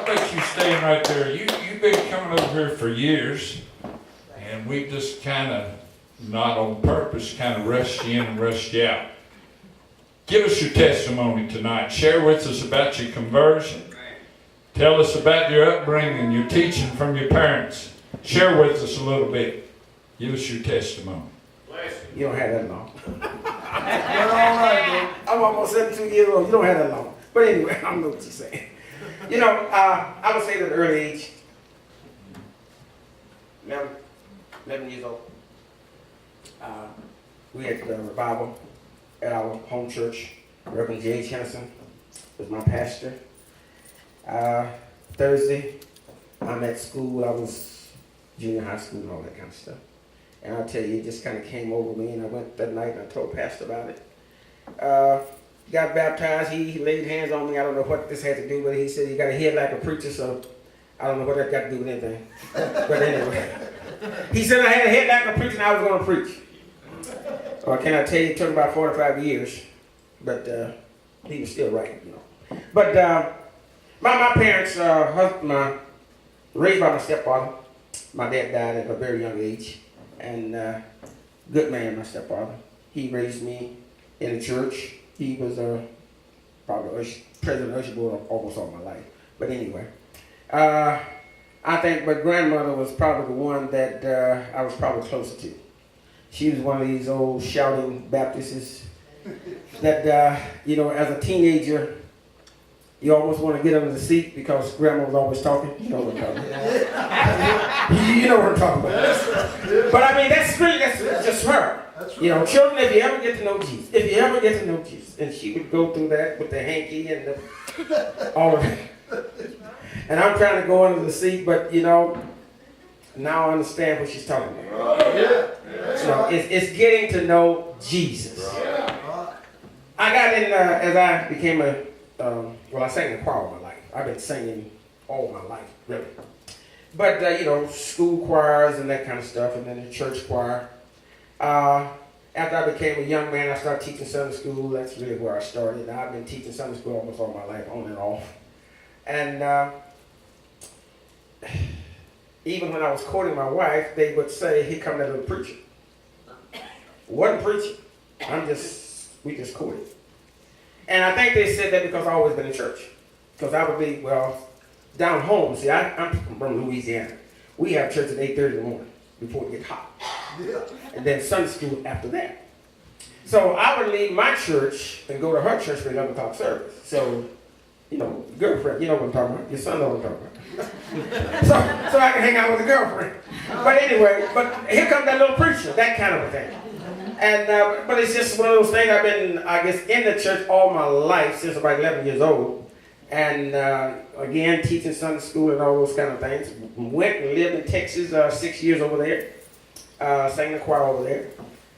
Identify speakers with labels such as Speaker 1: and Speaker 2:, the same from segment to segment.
Speaker 1: bet you staying right there. You've been coming over here for years, and we just kind of, not on purpose, kind of rushed you in and rushed you out. Give us your testimony tonight. Share with us about your conversion. Tell us about your upbringing, your teaching from your parents. Share with us a little bit. Give us your testimony.
Speaker 2: You don't have that long. I'm almost 72 years old. You don't have that long. But anyway, I don't know what you're saying. You know, I was saved at an early age. 11 years old. We had the revival at our home church. Reverend J. Henderson was my pastor. Thursday, I'm at school. I was junior high school and all that kind of stuff. And I'll tell you, it just kind of came over me, and I went that night and I told Pastor about it. Got baptized. He laid hands on me. I don't know what this had to do with it. He said, you got a head like a preacher, so I don't know what that got to do with anything. But anyway, he said I had a head like a preacher and I was going to preach. Or can I tell you, it took about 45 years, but he was still right, you know. But my parents, raised by my stepfather. My dad died at a very young age. And good man, my stepfather. He raised me in the church. He was probably president of the usher board almost all my life. But anyway, I think my grandmother was probably the one that I was probably closer to. She was one of these old shouting Baptists that, you know, as a teenager, you almost want to get under the seat because grandma was always talking. You know what I'm talking about. You know what I'm talking about. But I mean, that's just her. You know, children, if you ever get to know Jesus, and she would go through that with the hanky and all of it. And I'm trying to go under the seat, but you know, now I understand what she's talking about. So it's getting to know Jesus. I got in, as I became I sang in the choir all my life. I've been singing all my life, really. But, you know, school choirs and that kind of stuff, and then the church choir. After I became a young man, I started teaching Sunday school. That's really where I started. I've been teaching Sunday school almost all my life, on and off. And even when I was courting my wife, they would say, here come that little preacher. Wasn't preaching. We just courted. And I think they said that because I've always been in church. Because I would be, down home. See, I'm from Louisiana. We have church at 8:30 in the morning before it gets hot. Yeah. And then Sunday school after that. So I would leave my church and go to her church for 11 o'clock service. So, you know, girlfriend, you know what I'm talking about. Your son knows what I'm talking about. so I can hang out with a girlfriend. But anyway, here comes that little preacher, that kind of a thing. And but it's just one of those things. I've been, I guess, in the church all my life since about 11 years old. And again, teaching Sunday school and all those kind of things. Went and lived in Texas 6 years over there. Sang the choir over there.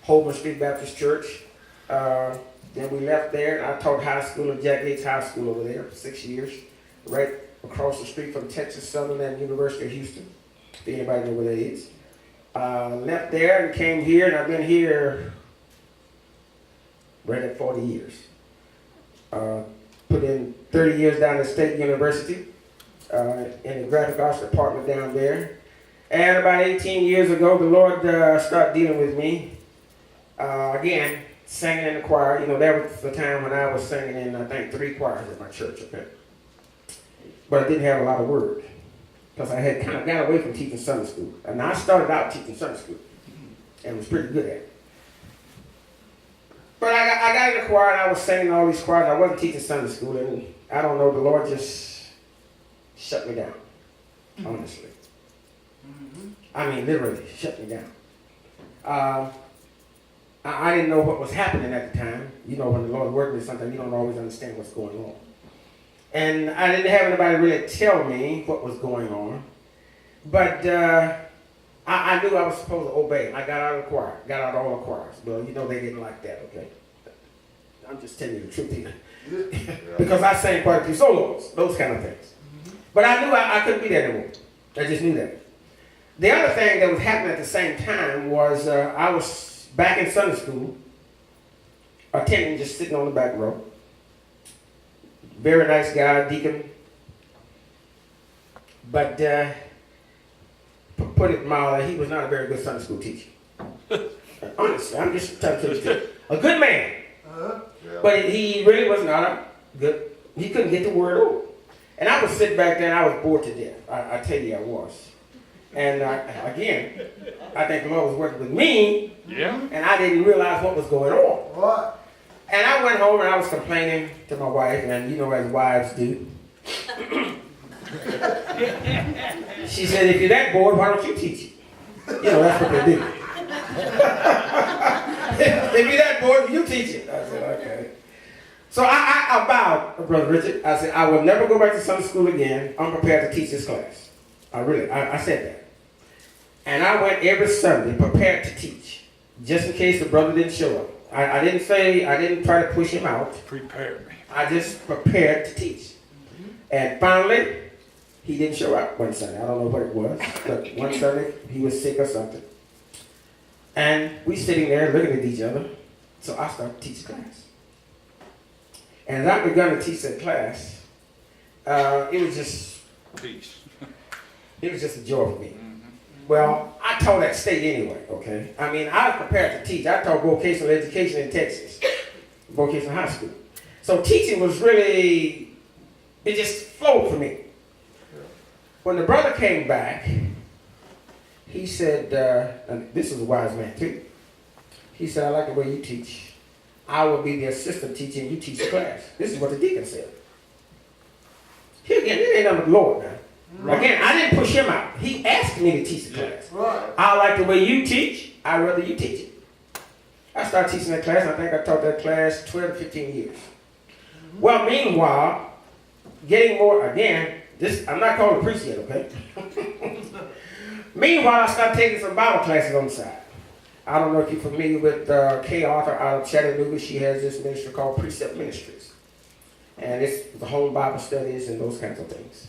Speaker 2: Holborn Street Baptist Church. Then we left there. I taught high school at Jack Yates High School over there for 6 years. Right across the street from Texas Southern and University of Houston. If anybody know where that is. Left there and came here, and I've been here right at 40 years. Put in 30 years down at State University in the graphic arts department down there. And about 18 years ago, the Lord started dealing with me. Again, singing in the choir. You know, that was the time when I was singing in, I think, 3 choirs at my church. Okay? But I didn't have a lot of words. Because I had kind of got away from teaching Sunday school. And I started out teaching Sunday school. And was pretty good at it. But I got in the choir and I was singing all these choirs. I wasn't teaching Sunday school. And I don't know, the Lord just shut me down. Honestly. I mean, literally shut me down. I didn't know what was happening at the time. You know, when the Lord works with something, you don't always understand what's going on. And I didn't have anybody really tell me what was going on. But I knew I was supposed to obey. I got out of the choir, got out of all the choirs. Well, you know they didn't like that, okay? I'm just telling you the truth here. Because I sang quite a few solos, those kind of things. But I knew I couldn't be there anymore. I just knew that. The other thing that was happening at the same time was I was back in Sunday school, attending, just sitting on the back row. Very nice guy, deacon. But put it mildly, he was not a very good Sunday school teacher. Honestly, I'm just telling you the truth. A good man, but he really was not a good. He couldn't get the word over. And I would sit back there and I was bored to death. I tell you, I was. And again, I think the Lord was working with me, and I didn't realize what was going on.
Speaker 3: What?
Speaker 2: And I went home and I was complaining to my wife, and you know as wives do. She said, if you're that bored, why don't you teach it? You know, that's what they do. If you're that bored, you teach it. I said, okay. So I vowed, Brother Richard, I said, I will never go back to Sunday school again. I'm prepared to teach this class. I said that. And I went every Sunday prepared to teach, just in case the brother didn't show up. I didn't try to push him out.
Speaker 1: Prepare me.
Speaker 2: I just prepared to teach. And finally, he didn't show up one Sunday. I don't know what it was, but one Sunday he was sick or something. And we sitting there looking at each other. So I started to teach class. And as I begun to teach that class, it was just
Speaker 1: Peace.
Speaker 2: It was just a joy for me. Well, I taught that state anyway, okay? I mean, I was prepared to teach. I taught vocational education in Texas, vocational high school. So teaching was really, it just flowed for me. When the brother came back, he said, and this was a wise man too. He said, I like the way you teach. I will be the assistant teacher and you teach the class. This is what the deacon said. Here again, it ain't nothing but the Lord now. Right. Again, I didn't push him out. He asked me to teach the class.
Speaker 3: Right.
Speaker 2: I like the way you teach. I'd rather you teach it. I started teaching that class. I think I taught that class 12 to 15 years. Well, meanwhile, getting more, again, I'm not called a priest yet, okay? Meanwhile, I started taking some Bible classes on the side. I don't know if you're familiar with Kay Arthur out of Chattanooga. She has this ministry called Precept Ministries. And it's the home Bible studies and those kinds of things.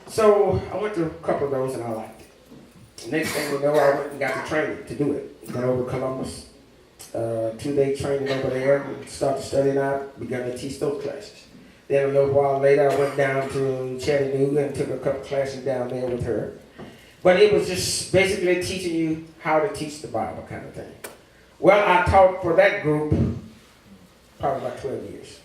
Speaker 2: So I went to a couple of those and I liked it. Next thing you know, I went and got the training to do it. Went over to Columbus, 2-day training over there, and started studying out, began to teach those classes. Then a little while later, I went down to Chattanooga and took a couple classes down there with her. But it was just basically teaching you how to teach the Bible kind of thing. Well, I taught for that group probably about 12 years.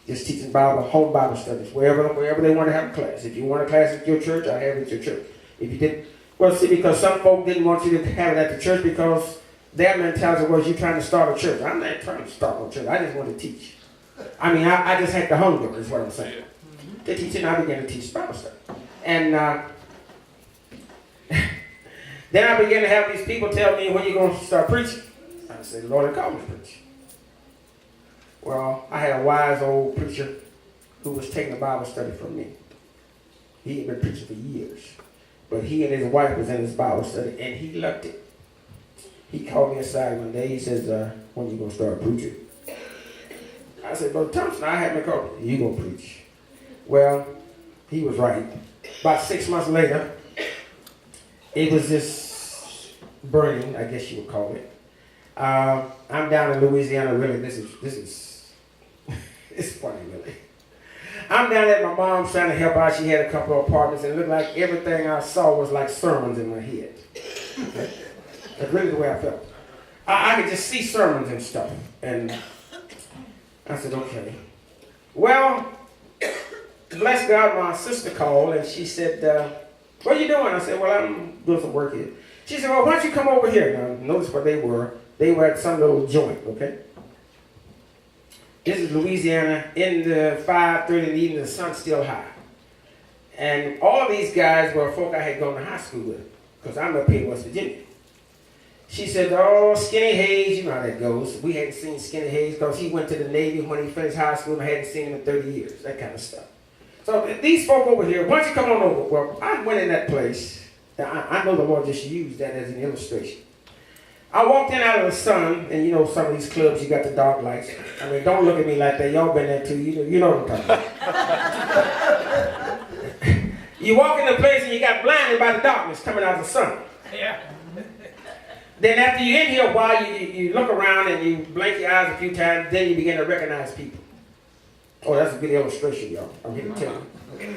Speaker 2: Just teaching Bible, home Bible studies, wherever they want to have a class. If you want a class at your church, I have it at your church. If you didn't, well, see, because some folk didn't want you to have it at the church because their mentality was you trying to start a church. I'm not trying to start no church. I just want to teach. I mean, I just had the hunger, is what I'm saying. To teach, and I began to teach Bible study. And then I began to have these people tell me, when are you going to start preaching? I said, Lord, call me to preach. Well, I had a wise old preacher who was taking a Bible study from me. He had been preaching for years. But he and his wife was in his Bible study, and he loved it. He called me aside one day. He says, when are you going to start preaching? I said, Brother Thompson, I haven't called you. You going to preach. Well, he was right. About 6 months later, it was this burning, I guess you would call it. I'm down in Louisiana, really, this is it's funny, really. I'm down at my mom's trying to help out. She had a couple of apartments, and it looked like everything I saw was like sermons in my head. Okay? That's really the way I felt. I could just see sermons and stuff. And I said, okay. Well, bless God, my sister called, and she said, what are you doing? I said, well, I'm doing some work here. She said, well, why don't you come over here? Now, notice what they were. They were at some little joint, okay? This is Louisiana, in the 5:30 in the evening, the sun's still high. And all these guys were folk I had gone to high school with, because I'm up here in West Virginia. She said, oh, Skinny Hayes, you know how that goes. We hadn't seen Skinny Hayes because he went to the Navy when he finished high school, and I hadn't seen him in 30 years, that kind of stuff. So these folk over here, why don't you come on over? Well, I went in that place. I know the Lord just used that as an illustration. I walked in out of the sun, and you know some of these clubs, you got the dark lights. I mean, don't look at me like that. Y'all been there too. You know what I'm talking about. You walk in the place and you got blinded by the darkness coming out of the sun.
Speaker 1: Yeah.
Speaker 2: Then after you're in here a while, you look around and you blink your eyes a few times, then you begin to recognize people. Oh, that's a good illustration, y'all. I'm here to tell you.